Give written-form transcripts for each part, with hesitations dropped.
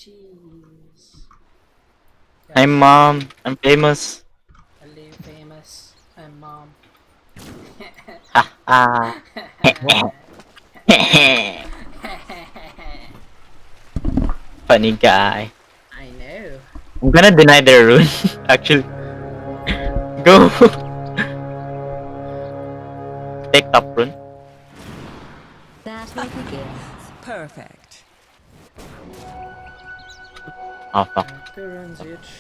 cheese. I'm mom. I'm famous. I live famous. I'm mom. Ha ha. Funny guy. I know. I'm gonna deny their rune. Actually, go. Take top rune. Battle begins. Perfect. Oh fuck. 2 runs each.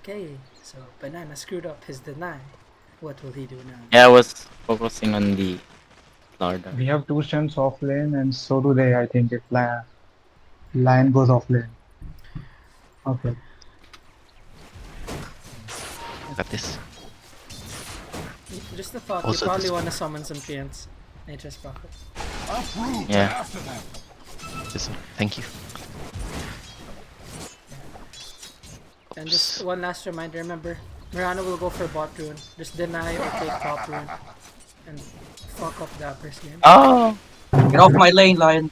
Okay, so Banana screwed up his deny. What will he do now? Yeah, I was focusing on the Lord. We have 2 stunts off lane, and so do they. I think if Lion goes off lane. Okay. Look at this. Just a thought, Also you probably this- want to summon some Piants. Nature's Prophet. Yeah. Thank you. And just one last reminder, remember, Mirana will go for bot rune. Just deny or take top rune. And fuck up Dapper's game. Oh. Get off my lane, Lion.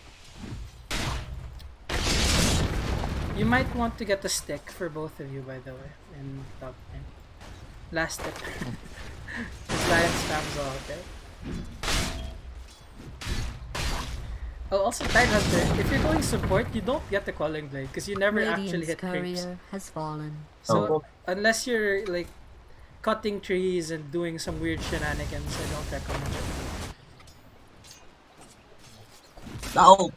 You might want to get a stick for both of you, by the way, in top lane. Last tip. This Lion spams all, okay? Oh, also, Tide Hunter, if you're going support, you don't get the Quelling Blade, because you never actually Radiant's hit creeps. courier has fallen. So, unless you're, like, cutting trees and doing some weird shenanigans, I don't recommend it. No.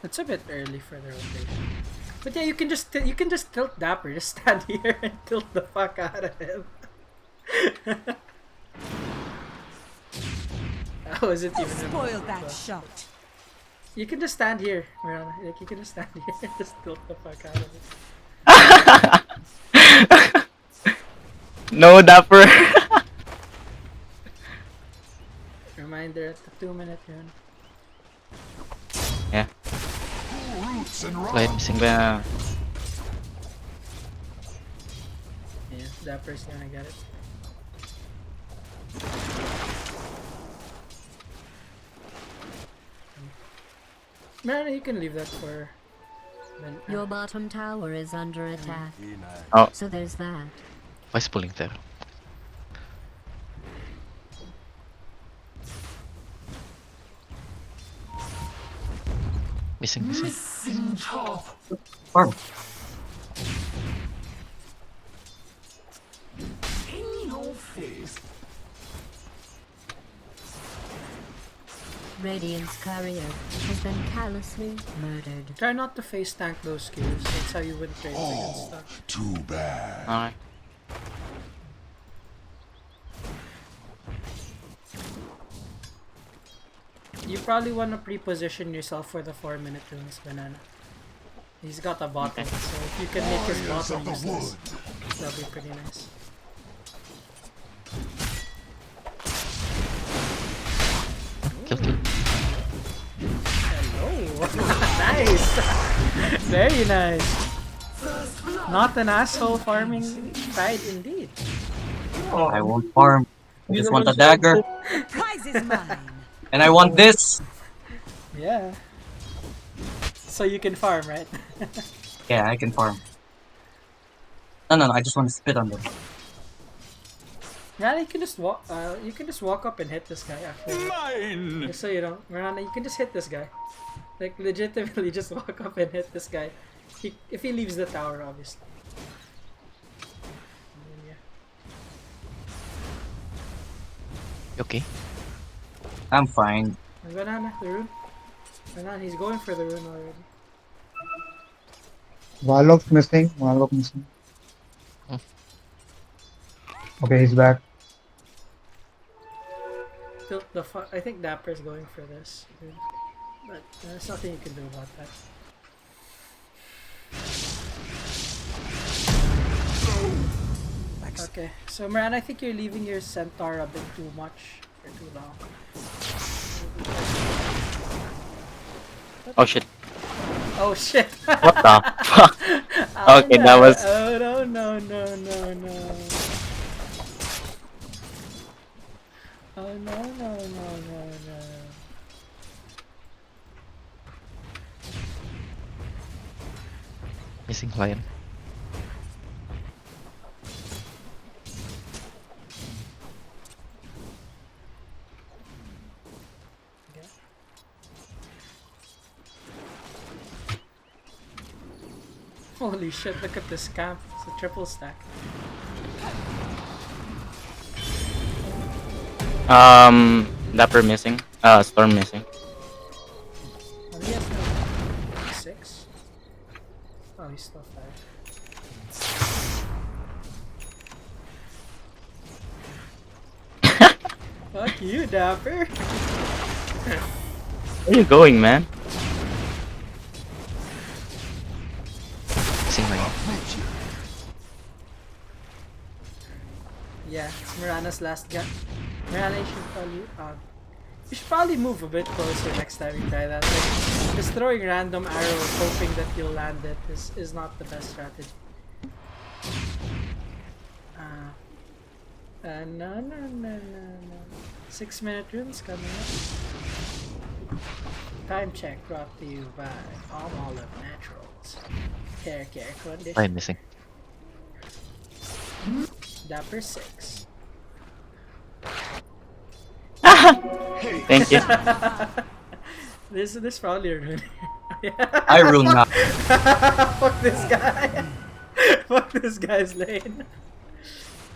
It's a bit early for the rotation. But yeah, you can just tilt Dapper, just stand here and tilt the fuck out of him. Oh, is it even Spoil that shot. You can just stand here, Mirana. Like, you can just stand here and just tilt the fuck out of it. No Dapper. Reminder at the 2-minute run. Yeah. Lion missing ba? Yeah, Dapper's gonna get it. Mirana, you can leave that for... Your bottom tower is under attack. Oh. So there's that. Why is pulling there? Missing. Farm. Radiant's courier has been callously murdered. Try not to face tank those skills. That's how you win trades against stuff. Too bad. Alright. You probably want to pre-position yourself for the 4-minute runes, Banana. He's got a bottle, so if you can make his bottle useless, that'll be pretty nice. Kill. Hello! Nice! Very nice! Not an asshole farming Tide indeed. I won't farm. I just want a dagger. Prize is mine. And I want this. Yeah. So you can farm, right? Yeah, I can farm. No, I just want to spit on them. Mirana, you can just walk. You can just walk up and hit this guy after. Mine. Just so you know, Mirana, you can just hit this guy. Like legitimately, just walk up and hit this guy. If he leaves the tower, obviously. And then, yeah. Okay. I'm fine. And Banana, the rune. Banana, he's going for the rune already. Warlock's missing. Warlock missing. Hmm. Okay, he's back. Tilt the I think Dapper's going for this, dude. But there's nothing you can do about that. Okay, so Mirana, I think you're leaving your centaur a bit too much for too long. Oh shit. Oh shit! What the fuck? Oh, Okay, no. that was... Oh no. Oh no, no, no, no, no. Missing lion. Holy shit, look at this camp. It's a triple stack. Dapper missing. Storm missing. Oh, he has no 6. Oh, he's still 5. Fuck you, Dapper. Where you going, man? Missing lion. Yeah, it's Mirana's last gun. Mirana, you should probably move a bit closer next time you try that. Like, just throwing random arrows hoping that you'll land it is not the best strategy. No, no, no, no, no. 6-minute runes coming up. Time check brought to you by Palm Olive Naturals. Care condition. Lion missing. Dapper 6. Thank you. There's probably a rune. I rune now. Fuck this guy. Fuck this guy's lane.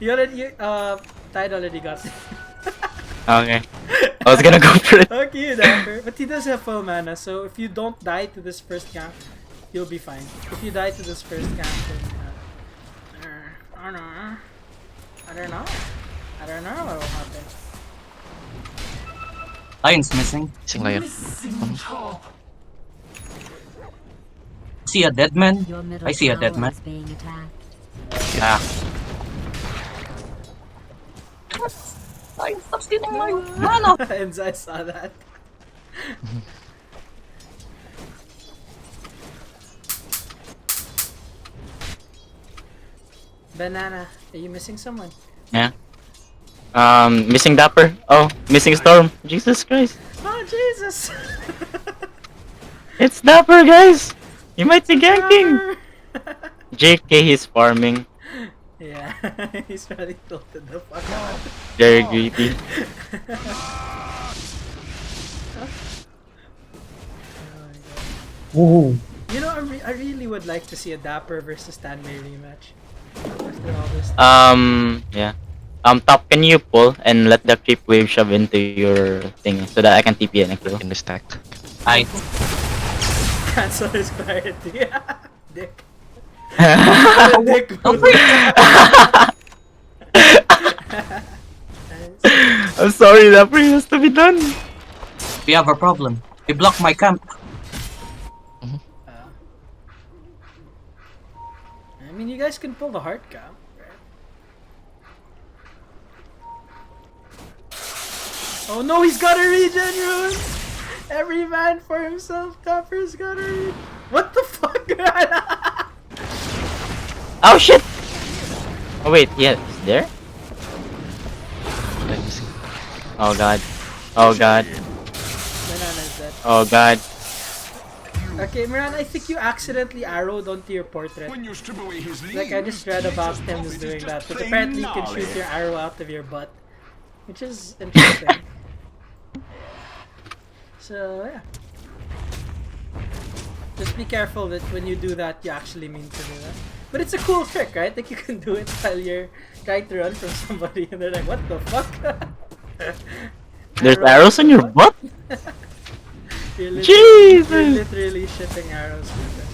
Tide already got it. Okay. I was gonna go for it. Fuck you, Dapper. But he does have full mana, so if you don't die to this first camp, you'll be fine. If you die to this first camp, then I don't know. I don't know what will happen. Lion's missing. Missing lion. See a dead man? Your middle I see a dead tower man. is being attacked. Yeah. Lion, stop stealing my mana! And I saw that. Banana, are you missing someone? Yeah. Missing Dapper. Oh, missing Storm. Jesus Christ. Oh Jesus! It's Dapper, guys. You might be ganking. JK, he's farming. Yeah, he's probably tilted the fuck out. Very greedy. Ooh. You know, I really would like to see a Dapper versus Stanmei rematch. After all this. Yeah. Top, can you pull and let the creep wave shove into your thing so that I can TP and kill? In the stack. I Cancel his clarity. Dick. Dick. I'm sorry, that has to be done. we have a problem. They blocked my camp. I mean, you guys can pull the heart camp, right? Oh no, he's got a regen rune! Every man for himself, Dapper's got a regen. What the fuck? Oh shit! Oh wait, yeah, is there? Lion missing. Oh god. Oh god. Banana's dead. Oh god. Okay, Miran, I think you accidentally arrowed onto your portrait. When you strip away his Like, I just read about him who's doing that, but apparently you can shoot your arrow out of your butt. Which is interesting. So, yeah. Just be careful that when you do that, you actually mean to do that. But it's a cool trick, right? Like, you can do it while you're trying to run from somebody and they're like, what the fuck? There's arrows on your butt? You're Jesus! literally shitting arrows with them.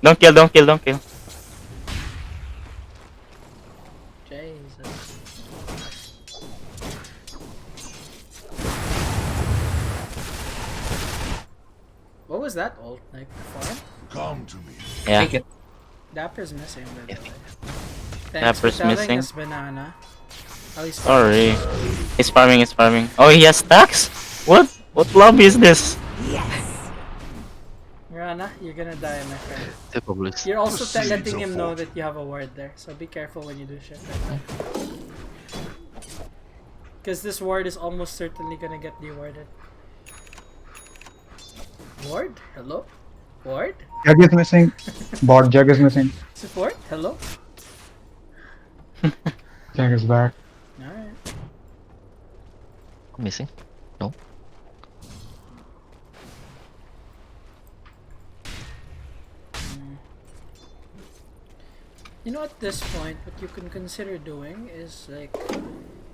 Don't kill, don't kill, don't kill. Jesus. What was that ult? Like, before? Come to me. Yeah. Take it. Dapper's missing, by the way. Thanks Dapper's for telling missing. us, Banana. At least Sorry. He's farming, he's farming. Oh, he has stacks? What? What lobby is this? Mirana, you're gonna die, my friend. Typical blues. You're also Proceed letting to him know fort. that you have a ward there, so be careful when you do shit like that. Because this ward is almost certainly gonna get dewarded. Ward? Hello? Ward? Jug is missing. Bot Jug is missing. Support? Hello? Jug is back. Alright. Missing? No. You know, at this point, what you can consider doing is like,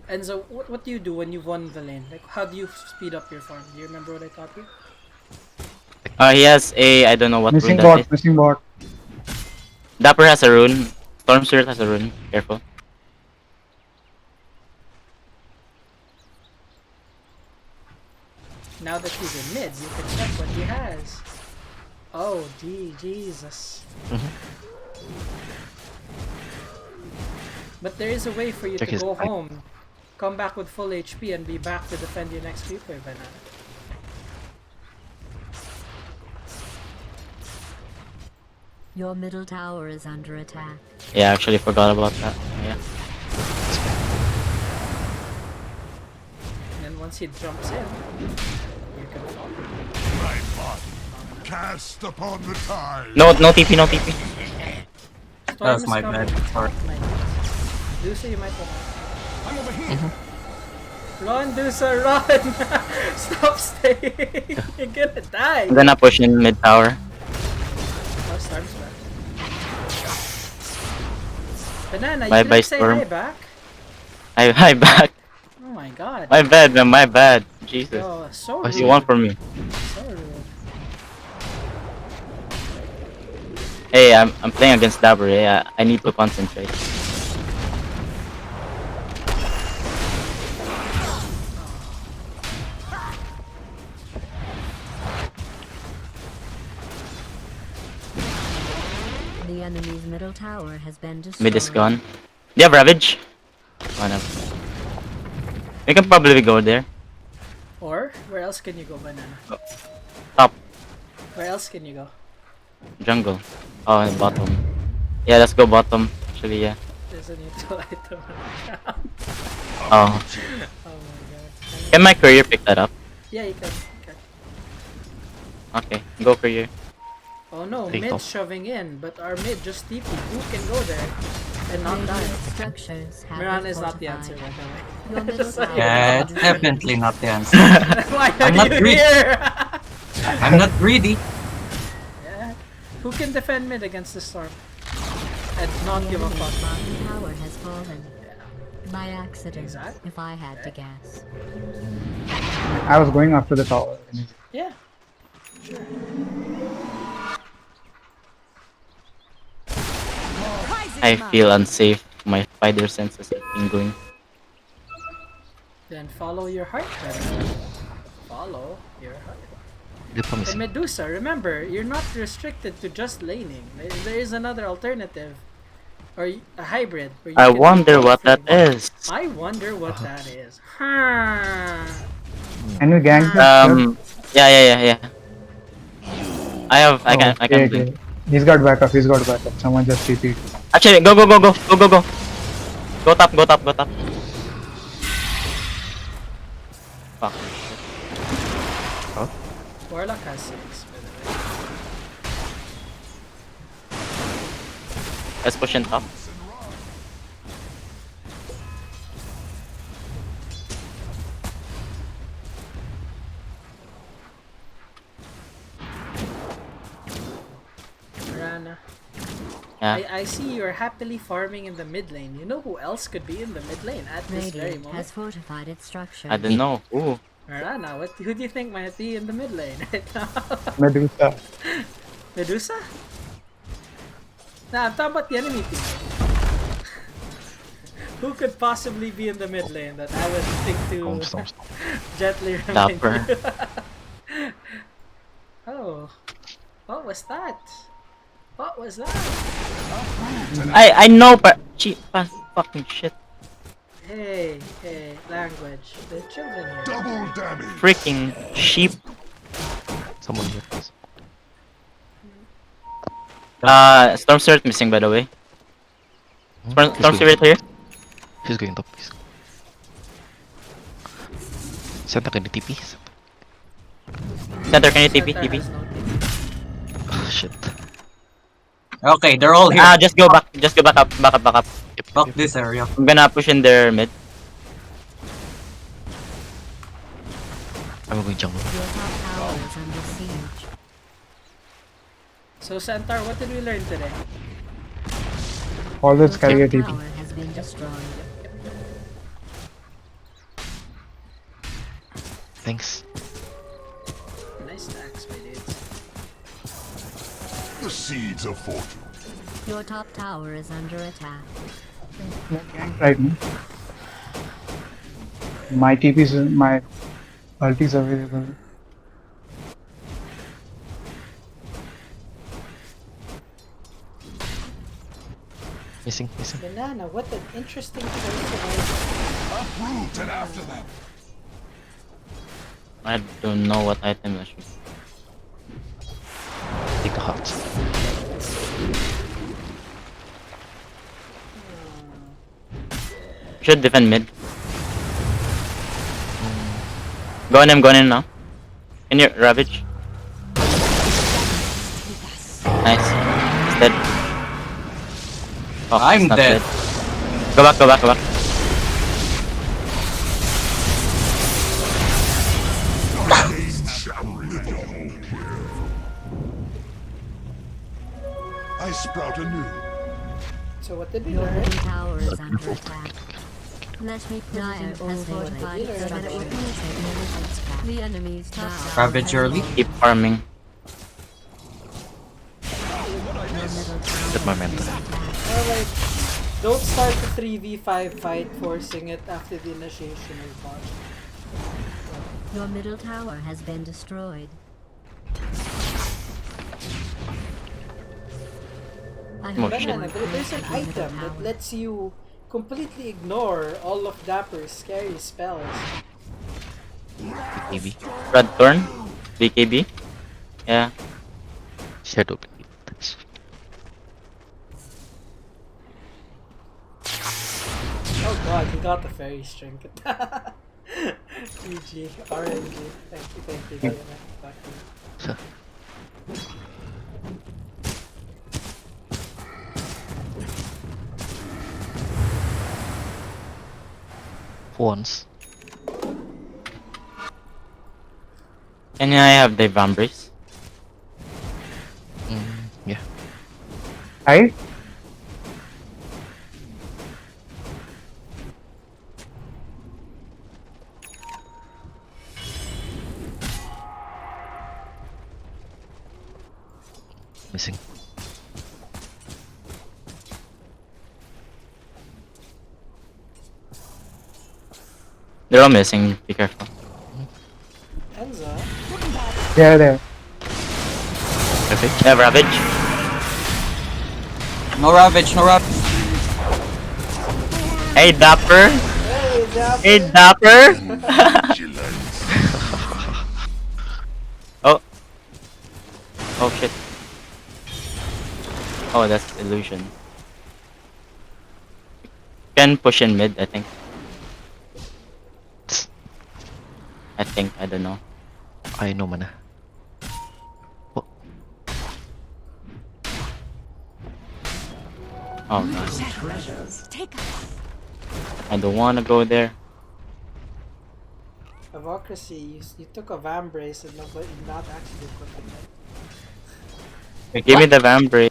Enzo, what do you do when you've won the lane? Like, how do you speed up your farm? Do you remember what I taught you? He has a, I don't know what Missing rune that is. bot. Missing bot. Dapper has a rune. Storm Spirit has a rune. Careful. Now that he's in mid, you can check what he has. Oh, Jesus. But there is a way for you Check to his go pipe. home, come back with full HP, and be back to defend your next creeper, Banana. Your middle tower is under attack. Yeah, I actually forgot about that. Yeah. And then once he jumps in, you can fall. My body cast upon the tide. No TP, no TP. Storm That's is my coming. bad. Sorry. Dusa, you might want I'm over here. run, Dusa, run! Stop staying! You're gonna die! I'm gonna push in mid tower. Oh, Storm's back. Banana, you Bye didn't bye, say Storm. hi back? Hi back. Oh my god. My bad, man. My bad. Jesus. Oh, so What do rude. you want from me? So rude. Hey, I'm playing against Dabber. Yeah, I need to concentrate. The enemy's middle tower has been destroyed. Mid is gone. Do you have Ravage? Oh, no. We can probably go there. Or, where else can you go, Banana? Top. Where else can you go? Jungle. Oh, and bottom. Yeah, let's go bottom. Actually, yeah. There's a neutral item. Oh. Oh my god. Can my courier pick that up? Yeah, you can. Okay. Okay, go courier. Oh no, Take mid off. shoving in, but our mid just TP. Who can go there and not die? Radiant structures have Mirana been is not the fortified. answer, by the way. Your middle Just like- tower Yeah, is it's under definitely not the answer. Why are I'm not you greedy. here? I'm not greedy. Yeah. Who can defend mid against the storm? And not give a fuck. bottom tower has fallen. By accident, Exactly. if I had to guess. I was going after the tower. Yeah. Prize is I mine. feel unsafe. My spider senses are tingling. Then follow your heart, brother. Follow your heart. Di pa And missing. Medusa, remember, you're not restricted to just laning. There is another alternative. Or a hybrid. Where you I can do wonder both what that things. is. I wonder what that is. Hmm. Can we gank this? Yeah. I can Okay. blink. He's got backup. He's got backup. Someone just TP. Actually, go. Go top. Fuck. Warlock has 6, by the way. Let's push in top. Mirana. Yeah. I see you're happily farming in the mid lane. You know who else could be in the mid lane at this very Radiant moment? has fortified its structure. I don't know. Ooh. Mirana, who do you think might be in the mid lane right now? Medusa. Medusa? Nah, I'm talking about the enemy team. Who could possibly be in the mid lane that I would think to Storm. gently remind Dapper. you? Oh, what was that? What was that? I know, but fucking shit. Hey, language. The children here. Double damage. Freaking sheep. Someone here, please. Storm Spirit missing, by the way. Storm He's going Spirit top. here. He's going top, please. Center can you TP? Center, can you TP? Center TP? has no TP. Oh, shit. Okay, they're all here. Ah, just go back. Just go back up. Back up, back up. Yep, Fuck yep. this area. I'm gonna push in their mid. I'm going jungle. Your top tower is under siege. So Centaur, what did we learn today? Always Your carry a top TP. tower has been destroyed. Thanks. Nice stacks, my dudes. The seeds of fortune. Your top tower is under attack. Gank right now. My TP is my ulti is available. Missing, missing. Banana, what an interesting choice of Uproot and after them. I don't know what item I should. Take the hearts. Should defend mid. Go on him, go on him now. Can you ravage? Nice. He's dead. Oh, I'm he's not dead. Go back, go back, go back. I sprout anew. So what did we Your learn? middle tower is under attack. Let me put it in fortified so that it will penetrate the enemy's back. The enemy's top tower Ravage has early. been- Keep farming. Your middle tower Get my mentor. is attacked. Alright. Don't start the 3v5 fight forcing it after the initiation is botched. Your middle tower has been destroyed. I Oh, hope shit. you Banana, are there's an protecting your middle item that tower. lets you completely ignore all of Dapper's scary spells. Maybe. Red Thorn? BKB? Yeah. Shadow Blade. Thanks. Oh god, he got the fairy string. GG, RNG. Thank you, Diana. Back to you. Once. Can I have the Vambrace? Yeah. Right? Missing. They're all missing. Be careful. Enza? There. Perfect. Yeah, ravage. No ravage, no ravage. Hey, Dapper. Hey, Dapper! Hey, Dapper. Vigilance. Oh. Oh shit. Oh, that's illusion. Can push in mid, I think. I don't know. I know mana. Oh god. Take us. I don't wanna go there. Avocracy, you took a Vambrace and not actually equipping it. Give me the Vambrace.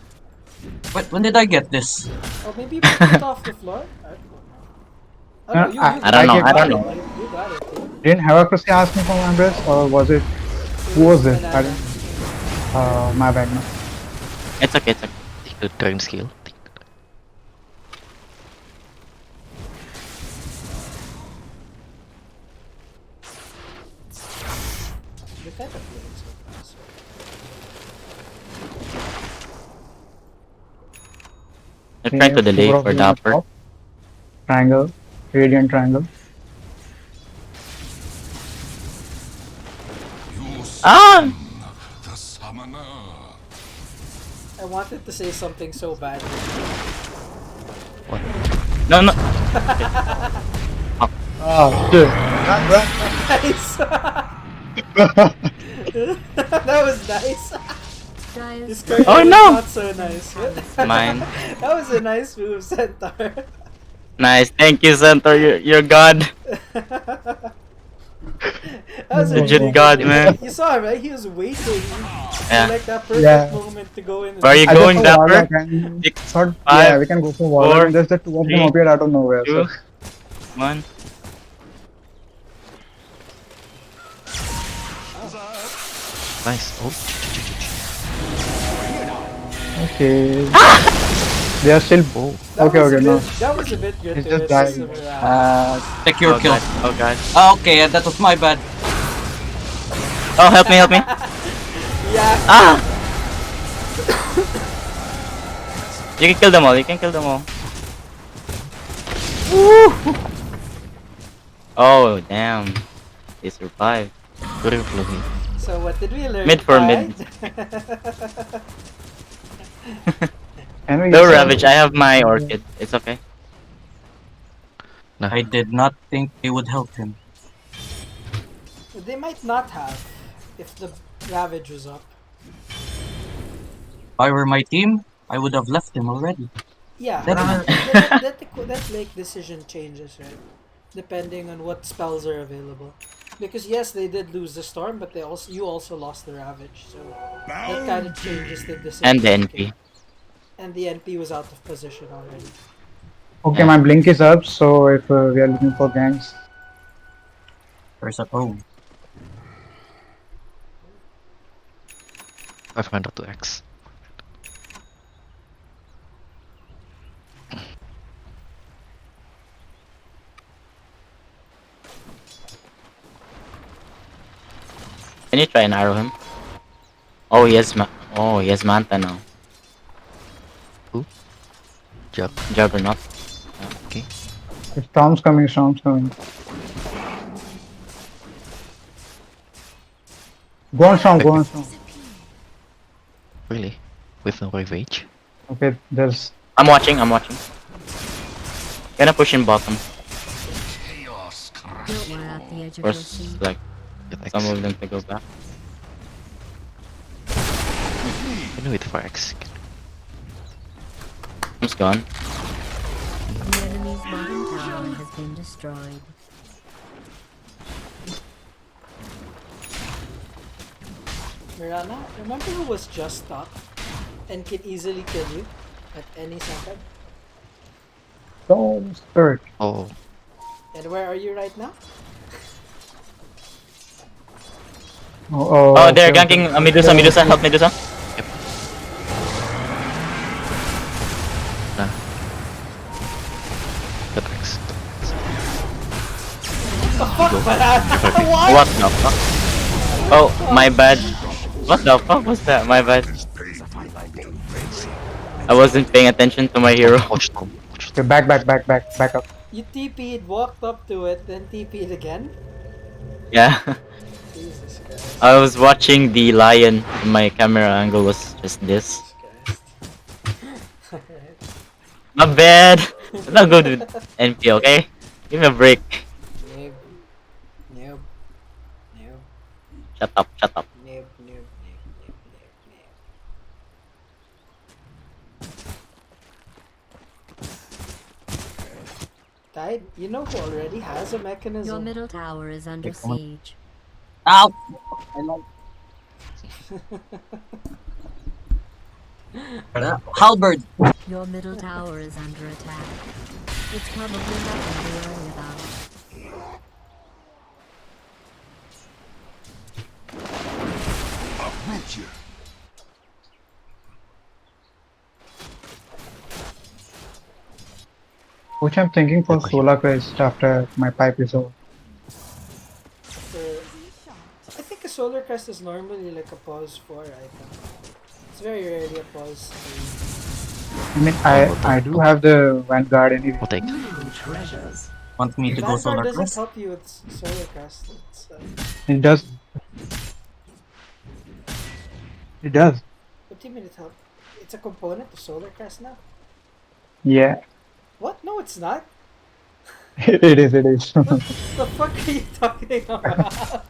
When did I get this? Or maybe you picked it off the floor? I don't know. Oh, no, you I don't know, got I don't it. know. You got it, dude. Didn't Havocracy ask me for my breast, or was it? Who was it? I Banana. didn't. My bad. No. It's okay, it's okay. Take the turn scale. You're kind of feeling so fast. I'm trying to delay for Dapper. Triangle. Radiant triangle. You Ah! the summoner. I wanted to say something so bad. What? No, no. Oh, shit. Run. Nice. That was nice. Dire's This card Oh, was no! not so nice. Mine. That was a nice move, Centaur. Nice. Thank you, Centaur. You're God. That was a Legit really God, good man. move. You saw him, right? He was waiting for Yeah. like that perfect Yeah. moment to go in. And Where are you I going, just saw Dapper? Warlock and 6, thought, 5, yeah, we can go for Warlock, 4, and just the two of them 3, appeared out of nowhere. 2, So 1. Nice. Oh. okay, they are still. that Okay, was okay, a no. bit, that was a bit It's gratuitous. just of dying. a round. Secure Oh kill. god. Oh god. Okay, that was my bad. Oh, help me, help me. Yeah. Ah! You can kill them all. You can kill them all. Oh, damn. They survived. Good inflow here. So what did we learn? Mid for right? mid. Can we No get some- Ravage. I have my Orchid. It's okay. Nah. I did not think they would help him. They might not have if the Ravage was up. If I were my team, I would have left him already. Yeah, That- that lake decision changes, right? Depending on what spells are available. Because yes, they did lose the storm, but you also lost the Ravage, so that kind of changes the decision. And the making. NP. And the NP was out of position already. Okay, my blink is up. So if we are looking for ganks, There's a home. 500 to X. Can you try and arrow him? Oh, he has Manta now. Jab. Juggernaut. Okay. storm's coming, storm's coming. Go on storm, go on storm. Really? With no Ravage? Okay, there's I'm watching. Gonna push in bottom. Chaos Don't wear out the edge of your Force seat. like Get X. some of them to go back. Can you wait for X? Who's gone? The enemy's bottom tower has been destroyed. Mirana, remember who was just stuck and can easily kill you at any second? storm spirit. Oh. And where are you right now? Oh, they're okay, ganking okay. Medusa. Medusa, help Medusa. Nah. Get X. What the fuck? Oh, my bad. What the fuck was that? My bad. I wasn't paying attention to my hero. Watch storm. Watch Okay, storm. back up. You TP'd, walked up to it, then TP'd again? Yeah. Jesus Christ. I was watching the lion. My camera angle was just this. My bad. I'm not good with NP, okay? Give me a break. Noob. Noob. Noob. Shut up, shut up. Noob. Tide, you know who already has a Your mechanism? middle tower is under Come on. siege. Ow! I like. Halberd! Your middle tower is under attack. It's probably nothing to worry about. uproot you. Which I'm thinking for Solar Crest after my pipe is over. I think a Solar Crest is normally like a pause 4 item. It's very rarely a pause 3. I mean, I do have the Vanguard anyway. We'll take. Want me to go Vanguard solar doesn't crest? help you with Solar Crest. It does. It does. What do you mean it help? It's a component of Solar Crest now? Yeah. What? No, it's not. It is, it is. What the fuck are you talking about?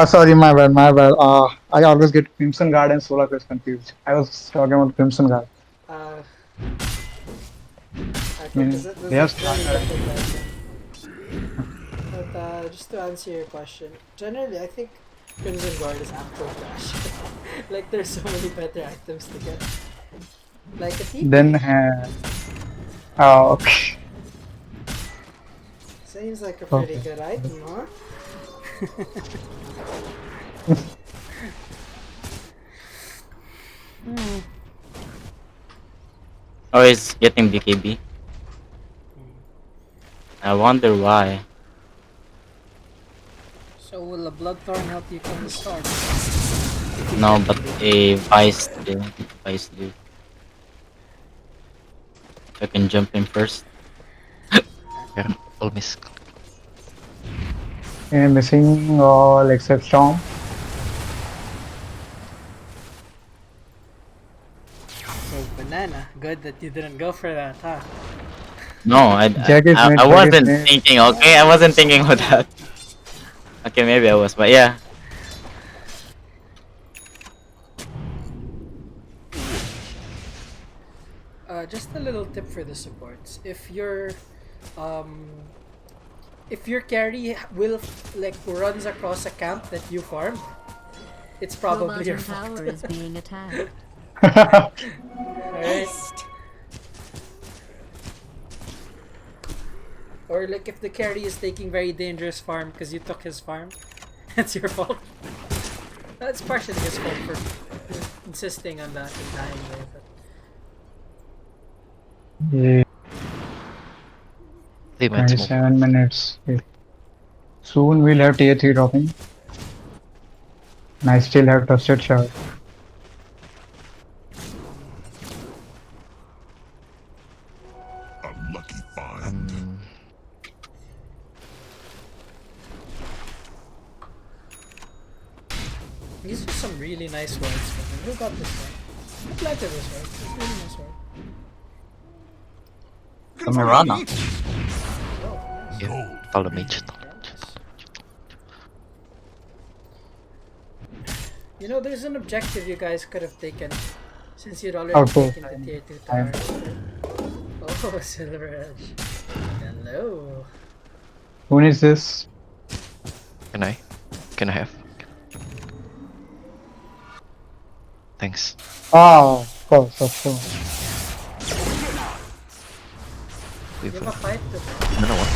Sorry, my bad, my bad. I always get Crimson Guard and Solar Crest confused. I was talking about Crimson Guard. Uh, I okay, mean, this they have is very started. different question. But just to answer your question, generally I think Crimson Guard is actual trash. Like there's so many better items to get. Like a TP. Then, okay. Seems like a pretty Okay. good item, huh? Oh, he's getting BKB. I wonder why. So will a Bloodthorn help you kill the storm? No, but a Vice do. Vice do. I can jump in first. Yeah, all miss. And missing all except Storm. So banana, good that you didn't go for that, huh? No, Jack is mid, I Jack is wasn't mid. thinking, okay? I wasn't thinking of that. Okay, maybe I was, but yeah. Just a little tip for the supports. Um, if your carry will like runs across a camp that you farmed, it's Your probably your bottom fault. tower is being attacked. Alright? Or like if the carry is taking very dangerous farm because you took his farm, it's your fault. That's partially his fault for insisting on that and dying there. But Yeah, They went smoke. 27 minutes. Okay. Soon we'll have tier 3 dropping. And I still have trusted shard. Unlucky find. these are some really nice words for him. Who got this one? Who planted this word? It's a really nice word. From Mirana. Yeah, follow mage. You know, there's an objective you guys could have taken since you'd already Okay. taken the tier 2 I'm- tower. Oh, Silver Edge. Hello. Who needs this? Can I? Can I have? Thanks. Ah, of course, of course. We You have a fight to no, no, what?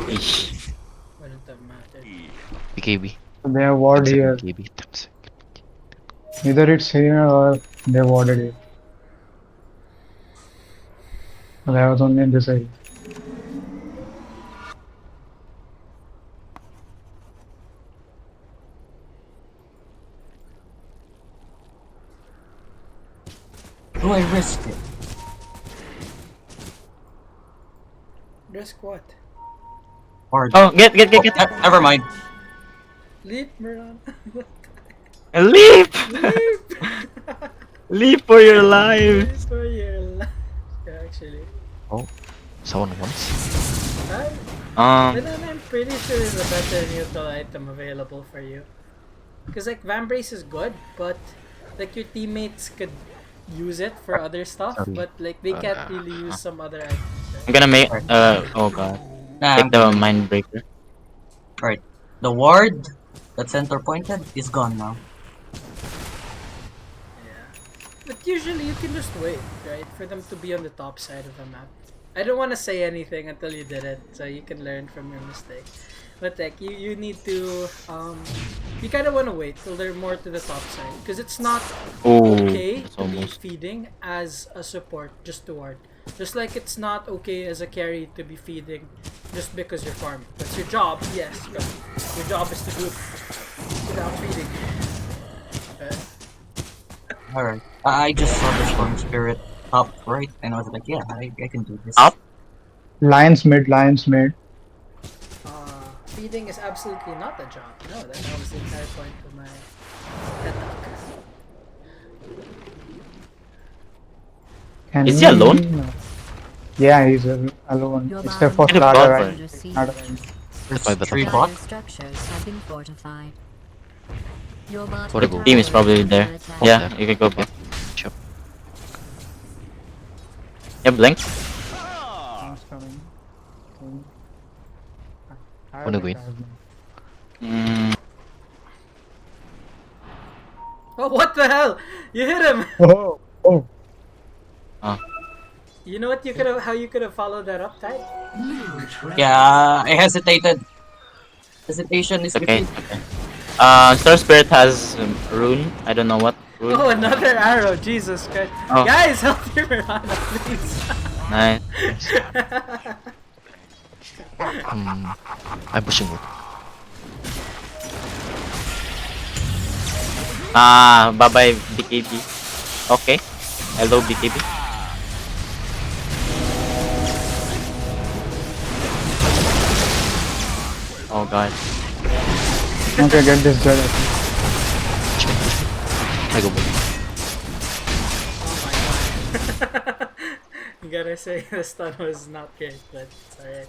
Eesh. Wouldn't have mattered. BKB. They have ward 10 here. BKB. 10 sec. Either it's here or they warded it. But I was only in this area. Do I risk it? Risk what? Or Oh, get. never mind. Leap, Miran. Leap! Leap! Leap for your life! Leap for your life. Yeah, actually. Oh, someone wants. But then I'm pretty sure there's a better neutral item available for you. Because like Vambrace is good, but like your teammates could use it for other stuff, Sorry. but like they can't really use some other items. Right? I'm gonna make, oh god. Nah, Take the mind breaker. Right. The ward that center pointed is gone now. Yeah. But usually you can just wait, right? For them to be on the top side of the map. I don't want to say anything until you did it, so you can learn from your mistake. But like, you need to, you kind of want to wait till they're more to the top side. Because it's not Oh, okay that's to be almost. feeding as a support just to ward. Just like it's not okay as a carry to be feeding just because you're farming. That's your job, yes, but your job is to do it without feeding. Okay? Alright. I just saw the Storm Spirit top right, and I was like, yeah, I can do this. Up? Lions mid, lions mid. Feeding is absolutely not a job. No, that was the entire point of my head talk. Can Is he alone? No. Yeah, he's alone. Your Except bottom for Get a tower bot Clara, for right? is under siege. Not a- There's By the 3 top. bot. Dire's structures have been fortified. Your What bottom about- tower Team is probably under there. attack. Yeah, there. you can go back. Sure. Yeah, blink. Sounds coming. I Wanna think win? I have no- Mm, Oh, what the hell? You hit him. Oh, oh. You know what you could have? How you could have followed that up, Ty? Yeah, I hesitated. Hesitation is okay, defeat. okay. Star Spirit has rune. I don't know what rune. Oh, another arrow. Jesus Christ. Oh. Guys, help your Mirana, please. Nice. I'm pushing wood. Bye bye BKB. Okay. Hello BKB. Oh god. Okay, get this judge. I go wood. You gotta say the stun was not good, but it's alright.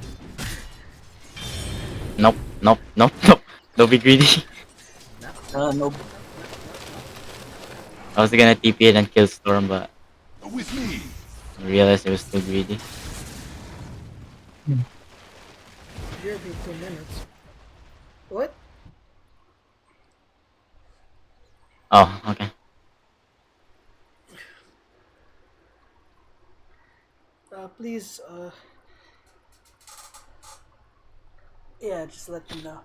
Nope, nope, nope, nope. Don't be greedy. No. I was gonna TP it and kill Storm, but With me. I realized it was too greedy. You're be 2 minutes. What? Oh, okay. Please, yeah, just let me know.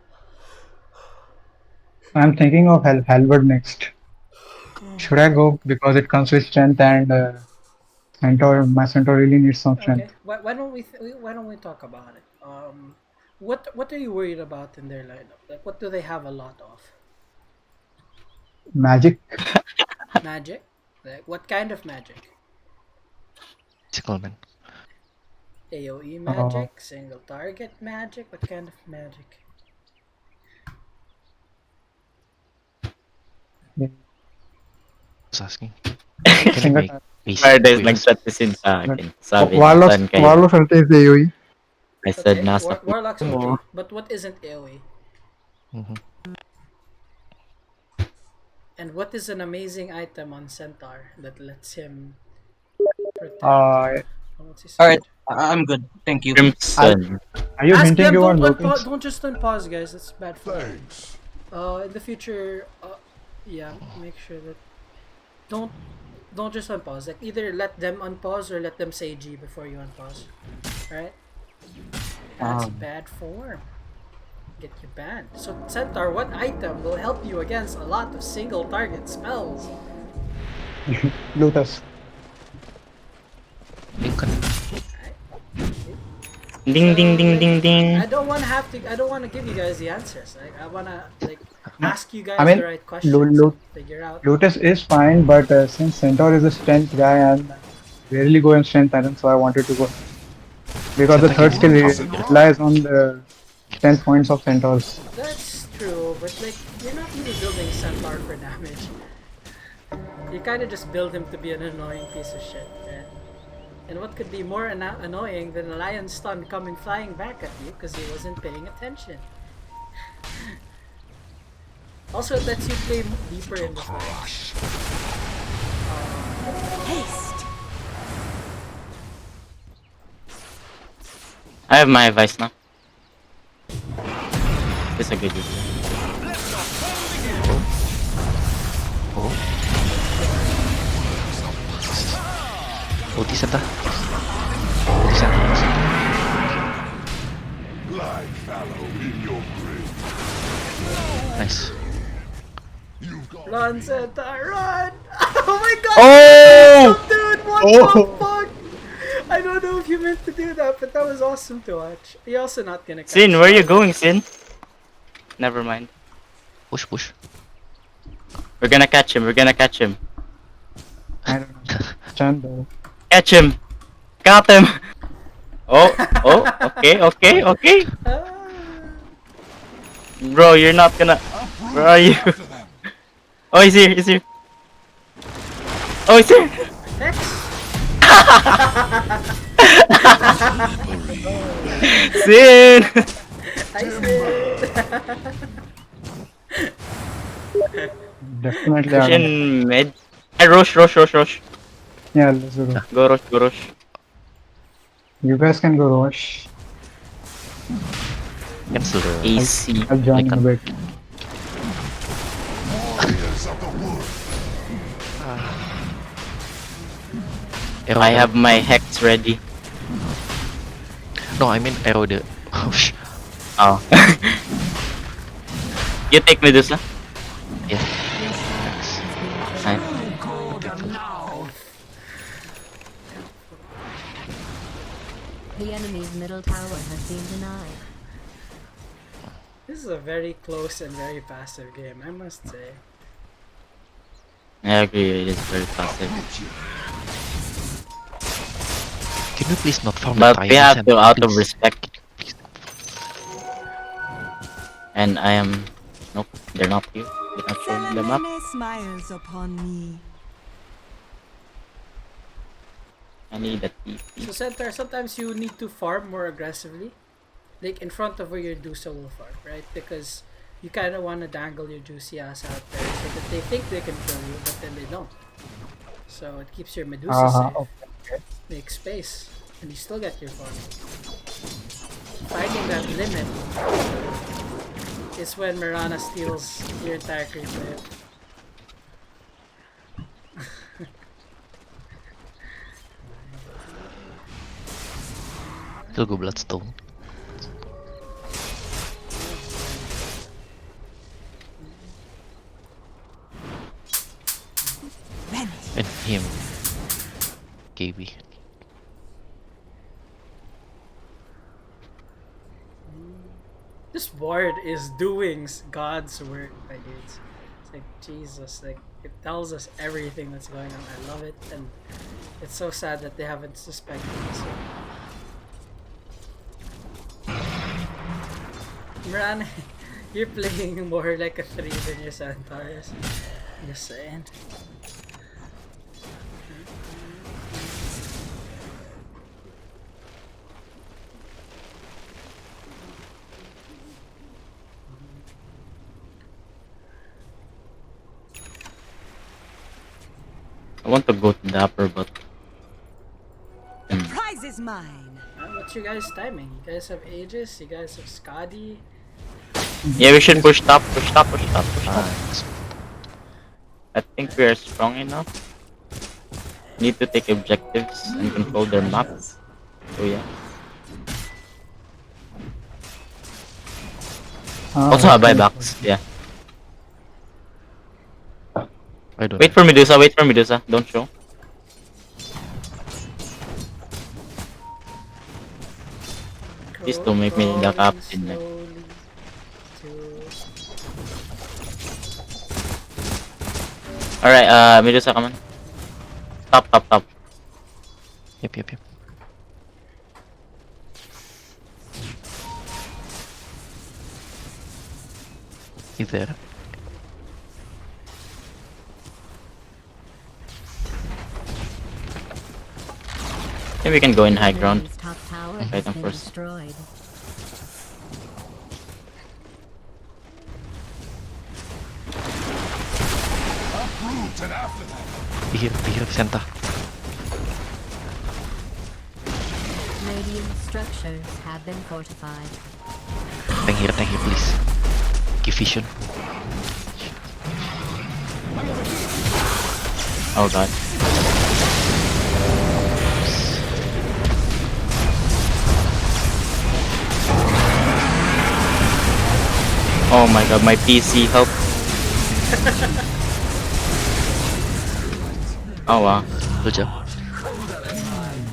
I'm thinking of Halberd next. Should I go because it comes with strength and Centaur? My Centaur really needs some Okay, strength. why don't we talk about it? What are you worried about in their lineup? Like, what do they have a lot of? Magic. Magic? Like, what kind of magic? Sickle man. AoE magic, single target magic. What kind of magic? Just asking. Single Make basic ParADisE waves. nagsatissin sa akin. Sabi niya, Warlocks, saan kayo? Warlocks ulti is the AoE. I said Okay, nasa Warlock's Oh. okay, but what isn't AoE? Mhm. And what is an amazing item on Centaur that lets him protect? What's his Alright, sword? I'm good. Thank you. Crimson. Are you Ask hinting them. you want Don't Lokins? don't just unpause, guys. That's bad for them. Thanks. In the future, yeah, make sure that don't just unpause. Like, either let them unpause or let them say G before you unpause. Right? That's bad form. Get you banned. So Centaur, what item will help you against a lot of single target spells? Lotus. Lincoln. Ding ding ding ding ding. I don't want to give you guys the answers. Like, I wanna ask you guys I mean, the right questions. And figure out. Lotus is fine, but since Centaur is a strength guy and rarely go in strength items, so I wanted to go because the third skill relies on the strength points of Centaurs. That's true, but like, you're not really building Centaur for damage. You kind of just build him to be an annoying piece of shit, right? And what could be more annoying than a lion stun coming flying back at you because he wasn't paying attention? Also, it lets you play deeper in the fight. Haste. I have my advice now. This is a good use. Ulti Santa. Ulti Santa. Lie fallow in your grave. Nice. You've got Run, Centaur, run! Oh my god! Oh! Dude, what the fuck? I don't know if you meant to do that, but that was awesome to watch. You're also not gonna catch Sin, where are you going, Sin? Never mind. Push, push. We're gonna catch him. We're gonna catch him. I don't know. Chand, Catch him. Got him. Oh, oh, okay, okay, okay. Bro, you're not gonna. Where are you? after them. Oh, he's here. He's here. Oh, he's here. X? Sin! I said. Definitely Push I don't. in mid. Hey, Rosh. Yeah, let's go. Go Rosh. You guys can go Rosh. Cancel the AC. I'll join in a bit. Warriors of the wood. arrow. I have my hex ready. No, I mean arrow the. Oh, Oh. You take Medusa. yeah. Nice. The enemy's middle tower has been denied. This is a very close and very passive game, I must say. I agree, it is very passive. Can you please not farm But the we have tyrants to, out of please? respect. And I am... Nope, they're not here. They're not showing them up. smiles upon me. I need a So TP. Centaur, sometimes you need to farm more aggressively. Like in front of where your Dusa will farm, right? Because you kind of want to dangle your juicy ass out there so that they think they can kill you, but then they don't. So it keeps your Medusa safe. Okay. Makes space. And you still get your farm. Finding that limit is when Mirana steals your entire creep wave. Still go Bloodstone. And him. KB. This ward is doing God's work, like it's like Jesus, like it tells us everything that's going on. I love it, and it's so sad that they haven't suspected this one. Miran, you're playing more like a 3 than your Centaurs. Just saying. I want to go to the upper, but... Prize is mine. What's your guys' timing? You guys have Aegis? You guys have Skadi? Yeah, we should push top. I think we are strong enough. Need to take objectives and control their map. So yeah. Also have buybacks, yeah. I don't Wait for Medusa, don't show. Please don't make me the captain. Like. Alright, Medusa, come on. Top. Yep. He's there. I think we can go in high The ground. enemy's top tower Fight has them been first. destroyed. Uproot and after that. Be here, Santa. Radiant structures have been fortified. Tank here, please. Give vision. Oh god. Oh my god, my PC, help. Oh wow. Good job.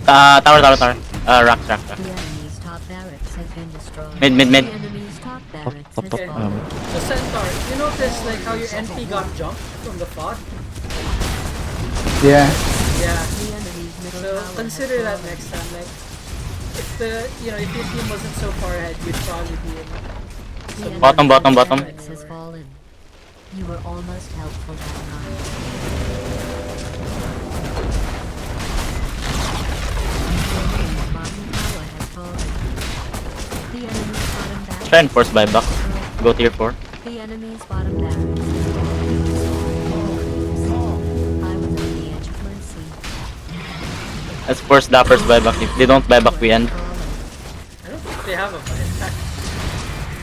Tower. Rocks. The enemy's top barracks has been destroyed. Mid. The enemy's top barracks Top. has Okay. fallen. So Centaur, you notice like how your NP got jumped from the fog? Yeah. Yeah. The enemy's middle So tower consider has that fallen. next time. Like if if your team wasn't so far ahead, you'd probably be in. The enemy's Bottom. top barracks has fallen. You were almost helpful that time. try and force buyback. Go tier 4. The enemy's bottom barracks. I was at the edge of mercy. Let's force Dapper's buyback. If they don't buyback, we end. I don't think they have a buyback.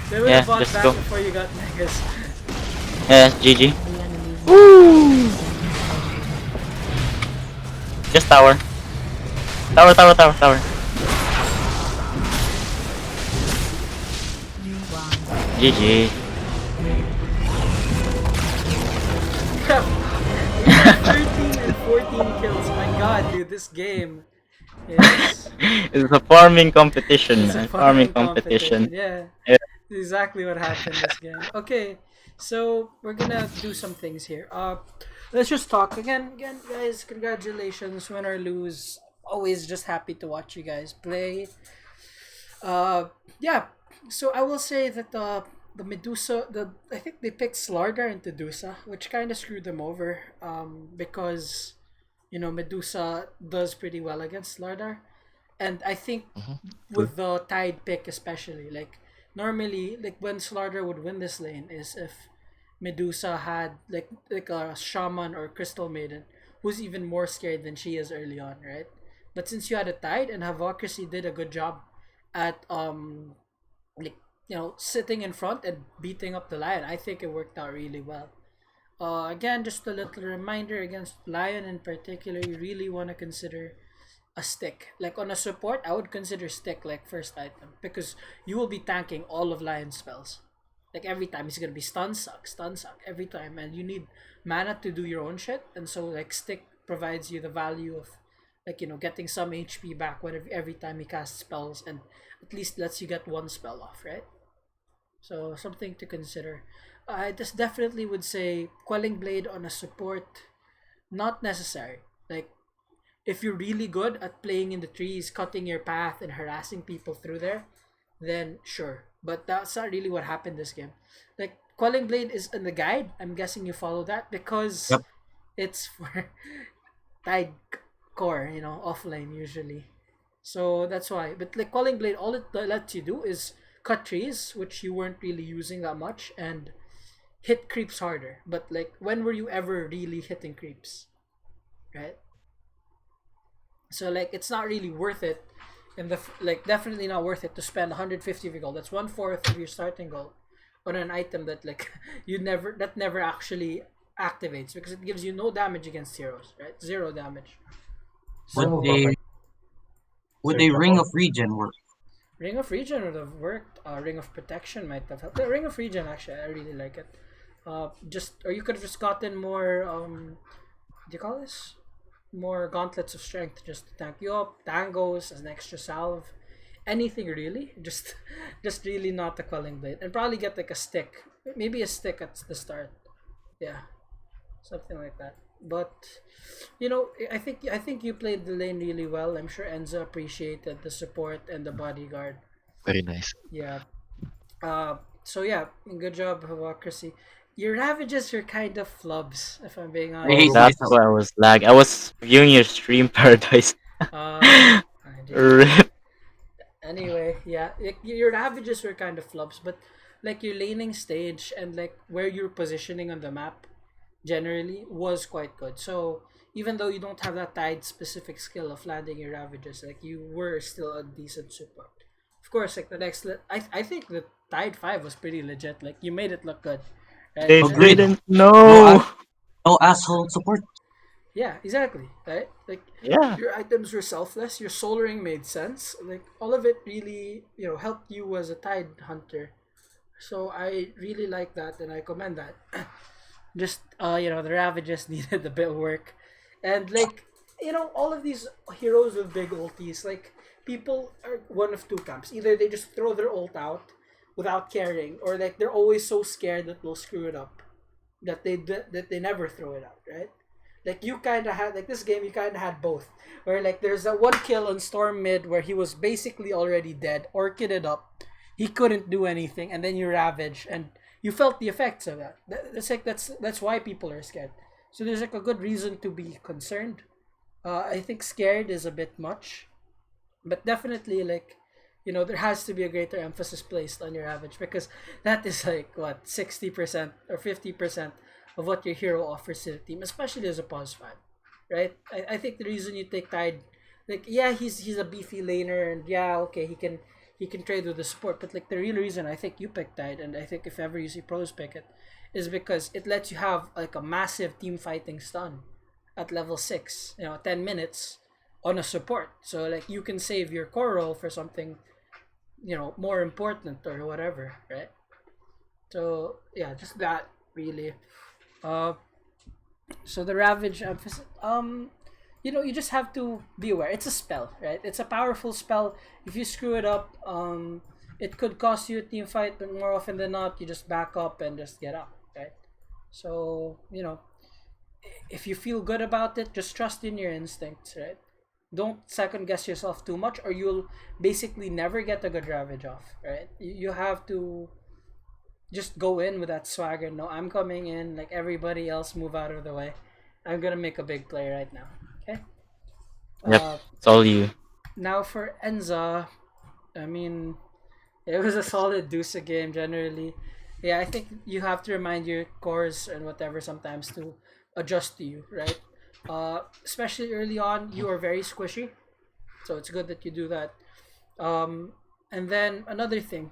They would Yeah, have bought just back go. before you got megas. Yeah, GG. The enemy's Just tower. Tower. GG. 13 and 14 kills. My god, dude, this game is It's a farming competition, it's a man. farming Farming competition. Yeah, Yeah. exactly what happened this game. Okay, so we're gonna do some things here. Let's just talk again, guys. Congratulations, win or lose. Always just happy to watch you guys play. Yeah. So I will say that the Medusa, I think they picked Slardar into Dusa, which kind of screwed them over. Because Medusa does pretty well against Slardar, and I think with the Tide pick especially, like normally, like when Slardar would win this lane is if Medusa had like a shaman or crystal maiden who's even more scared than she is early on, right? But since you had a Tide and Havocracy did a good job at like sitting in front and beating up the Lion, I think it worked out really well. Again, just a little reminder against Lion in particular, you really want to consider a stick. Like on a support, I would consider stick like first item because you will be tanking all of Lion's spells. Like every time he's gonna be stun suck every time, and you need mana to do your own shit. And so like stick provides you the value of getting some HP back whenever every time he casts spells, and at least lets you get one spell off, right? So something to consider. I just definitely would say Quelling Blade on a support, not necessary. Like if you're really good at playing in the trees, cutting your path and harassing people through there, then sure. But that's not really what happened this game. Like Quelling Blade is in the guide. I'm guessing you follow that because Yep. it's for Tide core, offline usually. So that's why. But like Quelling Blade, all it lets you do is cut trees, which you weren't really using that much, and hit creeps harder. But like, when were you ever really hitting creeps, right? So like, it's not really worth it. Definitely not worth it to spend 150 of your gold. That's 1/4 of your starting gold on an item that that never actually activates because it gives you no damage against heroes, right? 0 damage. Would a Ring of Regen work? Ring of Regen would have worked. Ring of Protection might have helped. The Ring of Regen, actually, I really like it. Or you could have just gotten more. What do you call this? More gauntlets of strength just to tank you up. Tangos as an extra salve. Anything really. Just really not the Quelling Blade. And probably get like a stick. Maybe a stick at the start. Yeah, something like that. But I think you played the lane really well. I'm sure Enzo appreciated the support and the bodyguard. Very nice. Yeah. So yeah, good job, Havocracy. Your Ravages are kind of flubs, if I'm being I hate honest. That's myself. why I was lag. I was viewing your stream, ParADisE. I did. Rip. Anyway, yeah, your Ravages were kind of flubs, but like your laning stage and like where you're positioning on the map generally was quite good. So even though you don't have that Tide specific skill of landing your Ravages, like you were still a decent support. Of course, like the next, I think the Tide 5 was pretty legit. Like you made it look good. Right? They Agreed. didn't know. No asshole support. Yeah, exactly. Right? Like Yeah. your items were selfless. Your soloring made sense. Like all of it really, helped you as a Tide hunter. So I really like that, and I commend that. Just the Ravages needed a bit of work, and like all of these heroes with big ultis, like people are one of two camps. Either they just throw their ult out without caring, or like they're always so scared that they'll screw it up that they never throw it out, right? Like you kind of had, like this game, you kind of had both, where like there's that one kill on Storm mid where he was basically already dead, orchided up, he couldn't do anything, and then you Ravage, and you felt the effects of that. That's why people are scared. So there's like a good reason to be concerned. I think scared is a bit much, but definitely like there has to be a greater emphasis placed on your Ravage, because that is like what 60% or 50% of what your hero offers to the team, especially as a pause fan, right? I think the reason you take Tide, like yeah, he's a beefy laner, and yeah, okay, he can trade with the support, but like the real reason I think you pick Tide, and I think if ever you see pros pick it, is because it lets you have like a massive team fighting stun at level 6, 10 minutes on a support. So like you can save your core role for something, more important or whatever, right? So yeah, just that really. Uh, so the Ravage emphasis, you just have to be aware. It's a spell, right? It's a powerful spell. If you screw it up, it could cost you a team fight, but more often than not, you just back up and just get up, right? So if you feel good about it, just trust in your instincts, right? Don't second guess yourself too much, or you'll basically never get a good Ravage off, right? You have to just go in with that swagger. No, I'm coming in, like everybody else, move out of the way. I'm gonna make a big play right now. Okay. Yep, it's all you. Now for Enza, I mean, it was a solid Dusa game generally. Yeah, I think you have to remind your cores and whatever sometimes to adjust to you, right? Especially early on, you are very squishy, so it's good that you do that. And then another thing,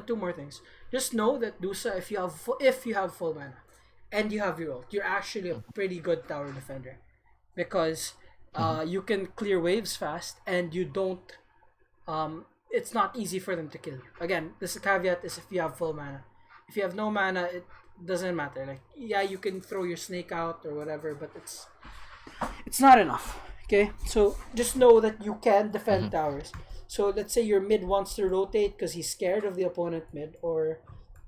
two more things. Just know that Dusa, if you have full mana, and you have your ult, you're actually a pretty good tower defender, because you can clear waves fast, and you don't. It's not easy for them to kill you. Again, this caveat is if you have full mana. If you have no mana, it doesn't matter. Like yeah, you can throw your snake out or whatever, but it's not enough. Okay, so just know that you can defend towers. So let's say your mid wants to rotate because he's scared of the opponent mid, or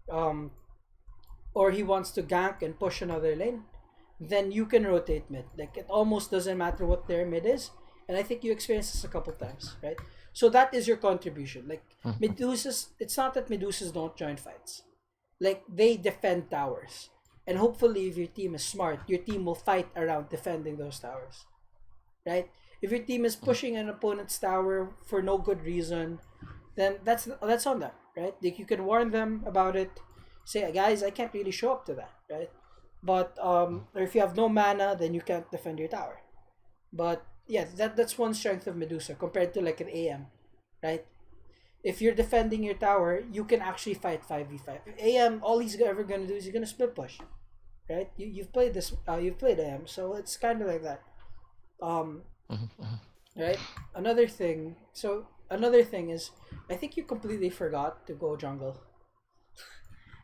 he wants to gank and push another lane, then you can rotate mid. Like it almost doesn't matter what their mid is, and I think you experienced this a couple times, right? So that is your contribution. Like Medusas, it's not that Medusas don't join fights. Like they defend towers, and hopefully, if your team is smart, your team will fight around defending those towers, right? If your team is pushing an opponent's tower for no good reason, then that's on them, right? Like you can warn them about it, say, guys, I can't really show up to that, right? But or if you have no mana, then you can't defend your tower. But yeah, that's one strength of Medusa compared to like an AM, right? If you're defending your tower, you can actually fight 5v5. AM, all he's ever gonna do is he's gonna split push, right? You've played this, you've played AM, so it's kind of like that. Right? Another thing is, I think you completely forgot to go jungle.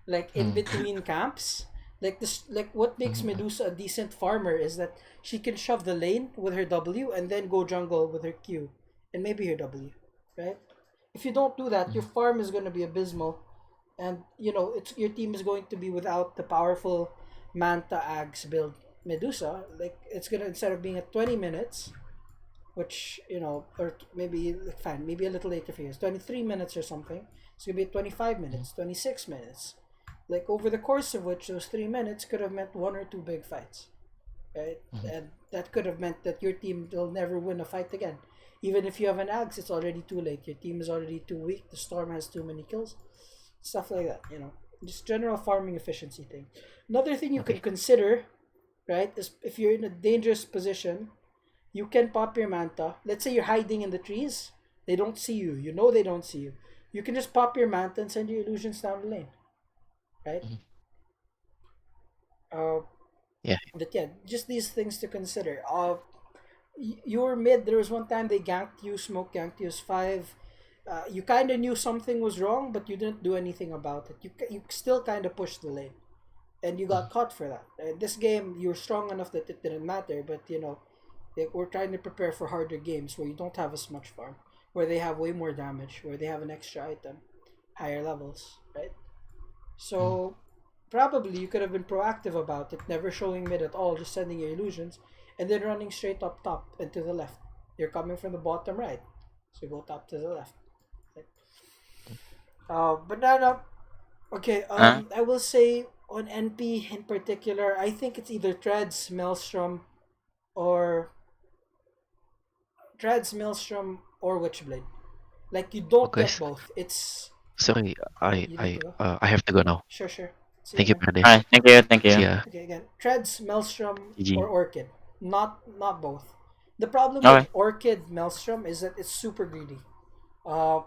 Like in between camps, like this, like what makes Medusa a decent farmer is that she can shove the lane with her W and then go jungle with her Q and maybe her W, right? If you don't do that, your farm is going to be abysmal, and your team is going to be without the powerful Manta Ags build Medusa. Like it's gonna, instead of being at 20 minutes, which or maybe like fine, maybe a little later for you, 23 minutes or something. It's gonna be 25 minutes, 26 minutes. Like over the course of which those 3 minutes could have meant one or two big fights, right? And that could have meant that your team will never win a fight again. Even if you have an Axe, it's already too late. Your team is already too weak. The Storm has too many kills. Stuff like that, Just general farming efficiency thing. Another thing you can consider, right, is if you're in a dangerous position, you can pop your Manta. Let's say you're hiding in the trees. They don't see you. They don't see you. You can just pop your Manta and send your illusions down the lane. Right? Yeah. But yeah, just these things to consider. Your mid, there was one time they ganked you, smoke ganked you as 5. You kind of knew something was wrong, but you didn't do anything about it. You still kind of pushed the lane, and you got caught for that. This game, you were strong enough that it didn't matter, but we're trying to prepare for harder games where you don't have as much farm, where they have way more damage, where they have an extra item, higher levels, right? So probably you could have been proactive about it, never showing mid at all, just sending your illusions, and then running straight up top and to the left. You're coming from the bottom right, so go top to the left. Banana. Okay. I will say on NP in particular, I think it's either Treads, Maelstrom, or Witchblade. Like you don't Okay. get both. It's Sorry, you need to go. I have to go now. Sure, sure. See you, Thank you, man. ParADisE. Alright, thank you, thank See you. ya. Okay, again, Treads, Maelstrom, or GG. Orchid. Not both. The problem with Okay. Orchid Maelstrom is that it's super greedy. Uh,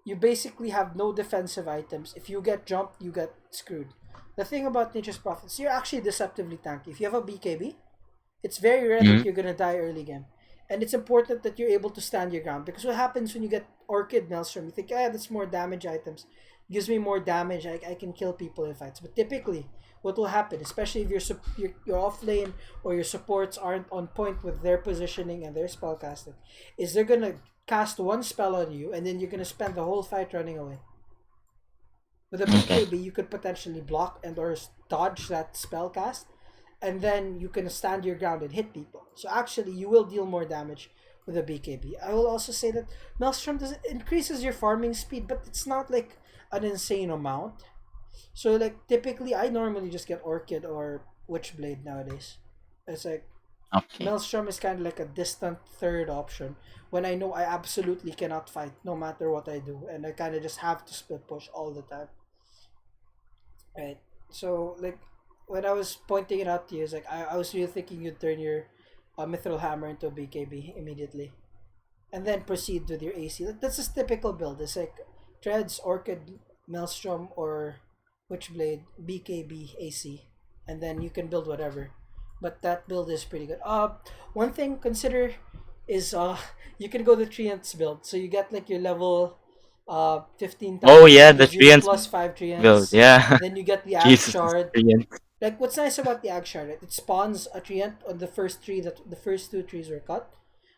you basically have no defensive items. If you get jumped, you get screwed. The thing about Nature's Prophets, you're actually deceptively tanky. If you have a BKB, it's very rare that Mhm. you're gonna die early game. And it's important that you're able to stand your ground, because what happens when you get Orchid Maelstrom, you think, that's more damage items. It gives me more damage, I can kill people in fights. But typically, what will happen, especially if you're off lane or your supports aren't on point with their positioning and their spellcasting, is they're gonna cast one spell on you and then you're gonna spend the whole fight running away. With a Okay. BKB, you could potentially block and or dodge that spell cast, and then you can stand your ground and hit people. So actually, you will deal more damage with a BKB. I will also say that Maelstrom increases your farming speed, but it's not like an insane amount. So like typically, I normally just get Orchid or Witchblade nowadays. It's like Okay. Maelstrom is kind of like a distant third option when I know I absolutely cannot fight no matter what I do, and I kind of just have to split push all the time. Right. So like when I was pointing it out to you, it's like I was really thinking you'd turn your Mithril Hammer into a BKB immediately, and then proceed with your AC. That's a typical build. It's like Treads, Orchid, Maelstrom, or Witchblade, BKB, AC, and then you can build whatever. But that build is pretty good. One thing consider is you can go the Treants build. So you get like your level 15 Oh times, yeah, it the gives you Treants plus 5 build. Treants. Yeah. Then you get the Ag Jesus, Shard. Treants. Like what's nice about the Ag Shard, right? It spawns a Treant on the first tree that the first two trees were cut.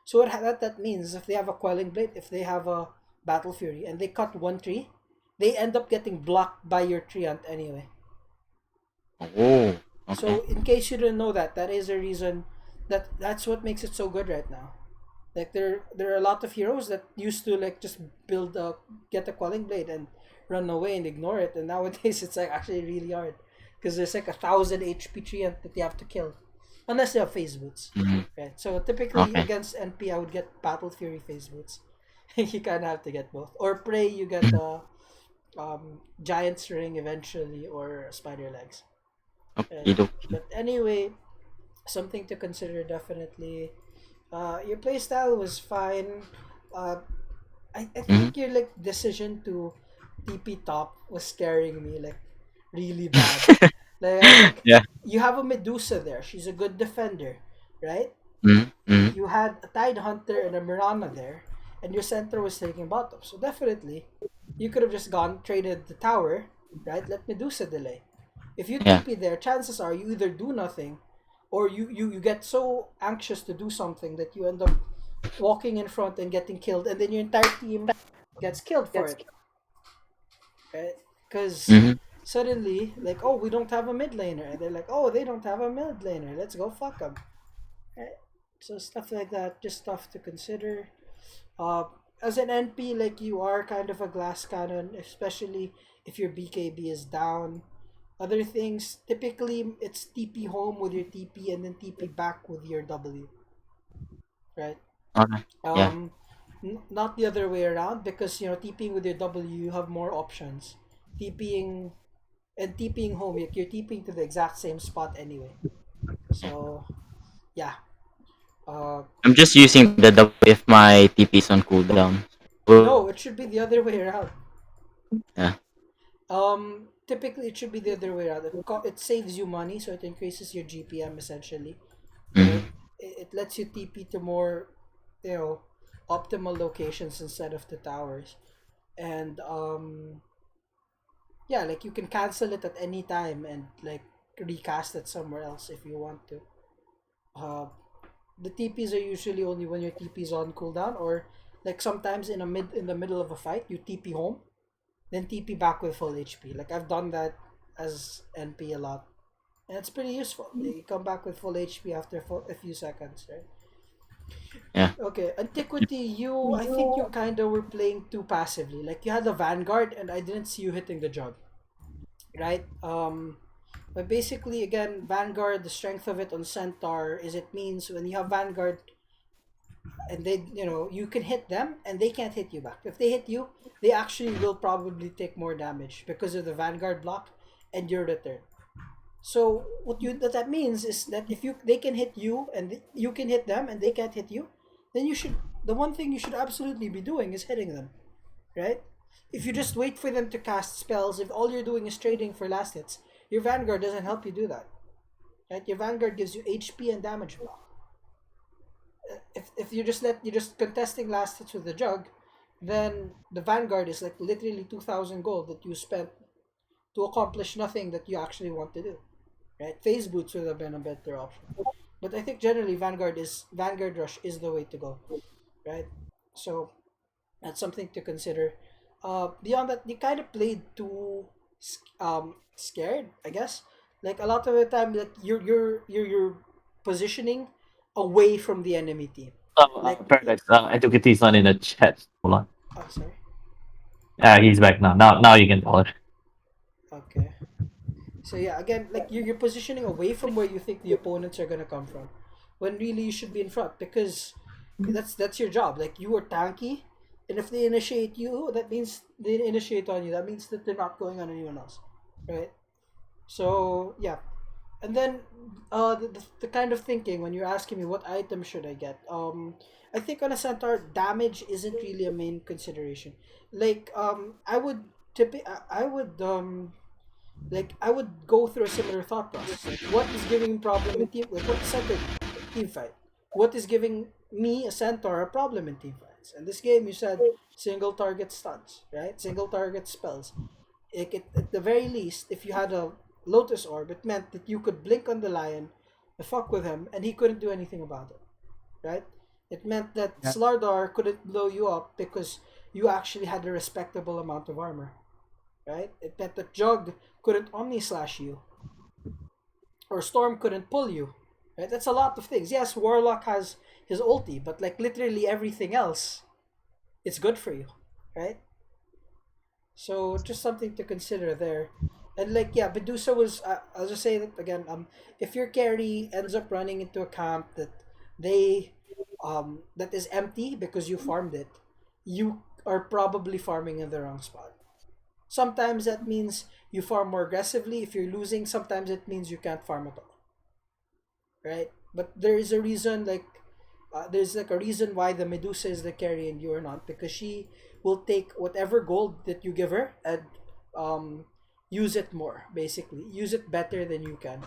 So that means if they have a Quelling Blade, if they have a Battle Fury, and they cut one tree, they end up getting blocked by your Treant anyway. Oh, okay. So in case you didn't know that, that is a reason that's what makes it so good right now. Like there are a lot of heroes that used to like just get a Quelling Blade and run away and ignore it, and nowadays it's like actually really hard because there's like 1,000 HP treant that you have to kill, unless you have phase boots. Mhm. Right. So typically Okay. against NP, I would get Battle Fury phase boots. You kind of have to get both, or Prey. You get Giant's Ring eventually, or Spider Legs. Okay, dokie. But anyway, something to consider definitely. Your playstyle was fine. Uh, I Mhm. think your like decision to TP top was scaring me like really bad. Like I was like, Yeah. you have a Medusa there. She's a good defender, right? Mhm. Mhm. You had a Tide Hunter and a Mirana there, and your center was taking bottom. So definitely, you could have just gone traded the tower, right? Let Medusa delay. If you Yeah. TP there, chances are you either do nothing, or you get so anxious to do something that you end up walking in front and getting killed, and then your entire team gets killed for it, right? Because Mhm. suddenly, like, oh, we don't have a mid laner, and they're like, oh, they don't have a mid laner. Let's go fuck them. Right? So stuff like that, just stuff to consider. Uh, as an NP, like you are kind of a glass cannon, especially if your BKB is down. Other things, typically it's TP home with your TP and then TP back with your W, right? Okay. Yeah. Um, Not the other way around, because TPing with your W, you have more options. TPing and TPing home, you're TPing to the exact same spot anyway. So yeah. Uh, I'm just using the W if my TP is on cooldown. no, Well, it should be the other way around. yeah. Typically it should be the other way around. It saves you money, so it increases your GPM essentially, right? Mhm. It lets you TP to more, you know, optimal locations instead of the towers, and yeah, like you can cancel it at any time and like recast it somewhere else if you want to. Uh, the TPs are usually only when your TP is on cooldown, or like sometimes in the middle of a fight you TP home, then TP back with full HP. Like I've done that as NP a lot, and it's pretty useful. You come back with full HP after a few seconds, right? Yeah. Okay, Antiquity, I think you kind of were playing too passively. Like you had the Vanguard, and I didn't see you hitting the job, right? But basically, again, Vanguard, the strength of it on Centaur is it means when you have Vanguard, and they, you can hit them and they can't hit you back. If they hit you, they actually will probably take more damage because of the Vanguard block and your return. So what that means is that if they can hit you and you can hit them and they can't hit you, then the one thing you should absolutely be doing is hitting them, right? If you just wait for them to cast spells, if all you're doing is trading for last hits, your Vanguard doesn't help you do that, right? Your Vanguard gives you HP and damage block. If you're just contesting last hits with the Jug, then the Vanguard is like literally 2,000 gold that you spent to accomplish nothing that you actually want to do, right? Phase boots would have been a better option, but I think generally Vanguard Rush is the way to go, right? So that's something to consider. Beyond that, you kind of played too scared, I guess. Like a lot of the time, like you're positioning away from the enemy team. Like, ParADisE, Educate not in the chat. Hold on. oh, sorry. He's back now. Now you can tell it. Okay. So yeah, again, like you're positioning away from where you think the opponents are gonna come from, when really you should be in front because that's your job. Like you are tanky, and if they initiate you, that means they initiate on you. That means that they're not going on anyone else, right? So yeah, and then the kind of thinking when you're asking me what item should I get, I think on a centaur damage isn't really a main consideration. Like I would I would I would go through a similar thought process. Like, what is giving me problem in team? Like, what is center team fight? What is giving me a centaur a problem in team fights? And this game, you said single target stuns, right? Single target spells. At the very least, if you had a Lotus Orb, it meant that you could blink on the lion, fuck with him, and he couldn't do anything about it, right? It meant that Yeah. Slardar couldn't blow you up because you actually had a respectable amount of armor, right? It meant that Jug couldn't Omni Slash you, or Storm couldn't pull you, right? That's a lot of things. Yes, Warlock has his ulti, but like literally everything else, it's good for you, right? So just something to consider there. And like yeah, Medusa was. I'll just say that again. If your carry ends up running into a camp that they, that is empty because you farmed it, you are probably farming in the wrong spot. Sometimes that means you farm more aggressively. If you're losing, sometimes it means you can't farm at all, right? But there is a reason, like there's like a reason why the Medusa is the carry and you are not, because she will take whatever gold that you give her and use it more, basically use it better than you can,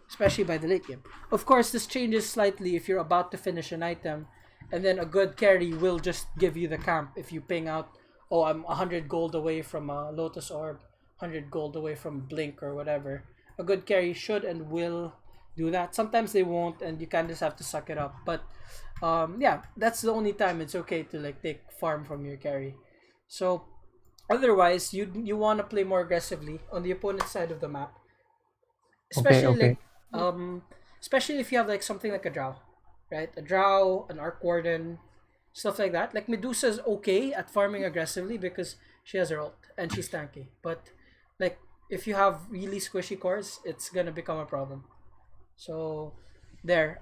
especially by the late game. Of course, this changes slightly if you're about to finish an item, and then a good carry will just give you the camp if you ping out, oh, I'm 100 gold away from a Lotus Orb, 100 gold away from Blink or whatever. A good carry should and will do that. Sometimes they won't, and you kind of just have to suck it up. But yeah, that's the only time it's okay to like take farm from your carry. So otherwise, you want to play more aggressively on the opponent's side of the map, especially Okay. like especially if you have like something like a Drow, right? A Drow, an Arc Warden, stuff like that. Like Medusa's okay at farming aggressively because she has her ult and she's tanky. But like if you have really squishy cores, it's gonna become a problem. So there.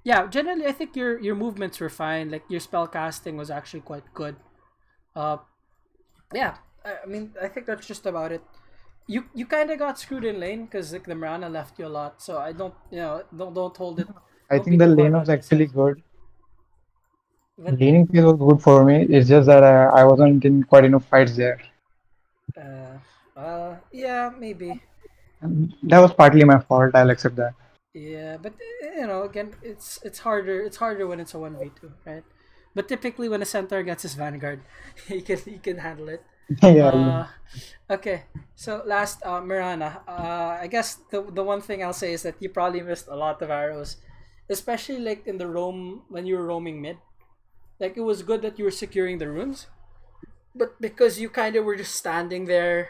Yeah, generally I think your movements were fine. Like your spell casting was actually quite good. Uh yeah, I mean I think that's just about it. You kind of got screwed in lane because like the Mirana left you a lot. So I don't, don't hold it. I Don't be think the too lane hard was on actually yourself. good. But Laning phase was good for me. It's just that I wasn't in quite enough fights there. yeah, maybe. And that was partly my fault. I'll accept that. Yeah, but again, it's harder. It's harder when it's a 1v2, right? But typically, when a centaur gets his vanguard, he can handle it. Yeah. Uh, okay. So last, Mirana. I guess the one thing I'll say is that you probably missed a lot of arrows, especially like in the roam when you were roaming mid. Like it was good that you were securing the runes, but because you kind of were just standing there,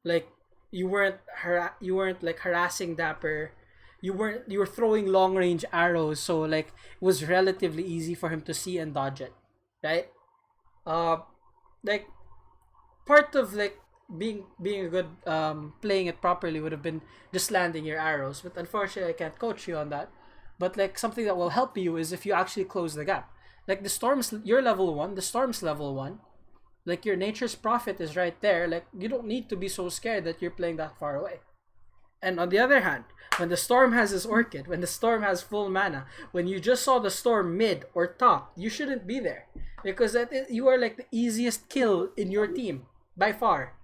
like you weren't like harassing Dapper, you were throwing long range arrows, so like it was relatively easy for him to see and dodge it, right? Uh, like part of like being a good playing it properly would have been just landing your arrows, but unfortunately I can't coach you on that. But like something that will help you is if you actually close the gap. Like the Storm's, you're level 1, the Storm's level 1. Like your Nature's Prophet is right there. Like you don't need to be so scared that you're playing that far away. And on the other hand, when the Storm has his Orchid, when the Storm has full mana, when you just saw the Storm mid or top, you shouldn't be there. Because you are like the easiest kill in your team, by far.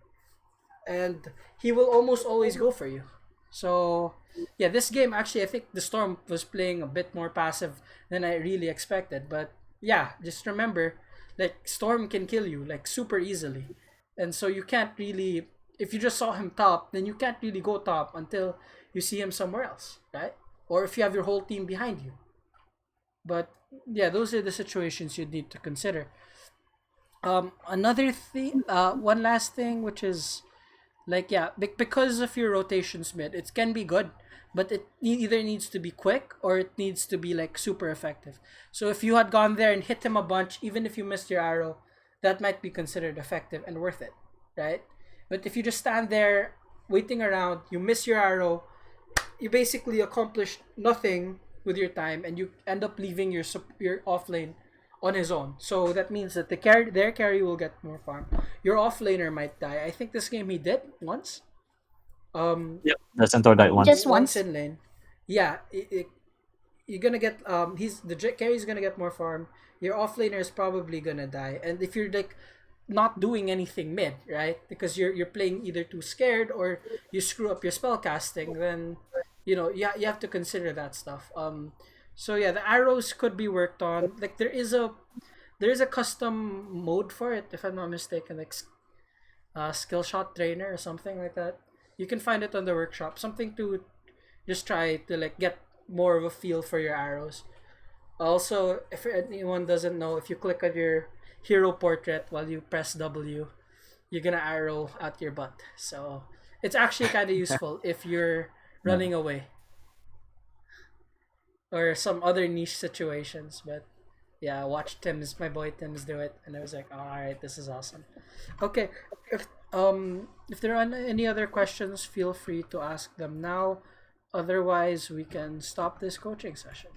And he will almost always go for you. So, yeah, this game, actually, I think the Storm was playing a bit more passive than I really expected. But, yeah, just remember, like, Storm can kill you, like, super easily. And so you can't really... If you just saw him top, then you can't really go top until you see him somewhere else, right? Or if you have your whole team behind you. But yeah, those are the situations you need to consider. Another thing, one last thing, which is like, yeah, because of your rotations mid, it can be good, but it either needs to be quick or it needs to be like super effective. So if you had gone there and hit him a bunch, even if you missed your arrow, that might be considered effective and worth it, right? But if you just stand there waiting around, you miss your arrow, you basically accomplish nothing with your time, and you end up leaving your off lane on his own. So that means that their carry will get more farm. Your off laner might die. I think this game he did once. Yep, the Centaur died once. Just once. In lane. Yeah, you're gonna get carry's gonna get more farm. Your off laner is probably gonna die, and if you're like not doing anything mid, right? Because you're playing either too scared or you screw up your spell casting, then you have to consider that stuff. So yeah, the arrows could be worked on. Like there is a custom mode for it, if I'm not mistaken, like skill shot trainer or something like that. You can find it on the workshop. Something to just try to like get more of a feel for your arrows. Also, if anyone doesn't know, if you click on your hero portrait while you press W, you're gonna arrow out your butt. So it's actually kind of useful if you're running away or some other niche situations. But yeah, I watched my boy Tim's do it, and I was like, oh, all right, this is awesome. Okay, if there are any other questions, feel free to ask them now. Otherwise, we can stop this coaching session.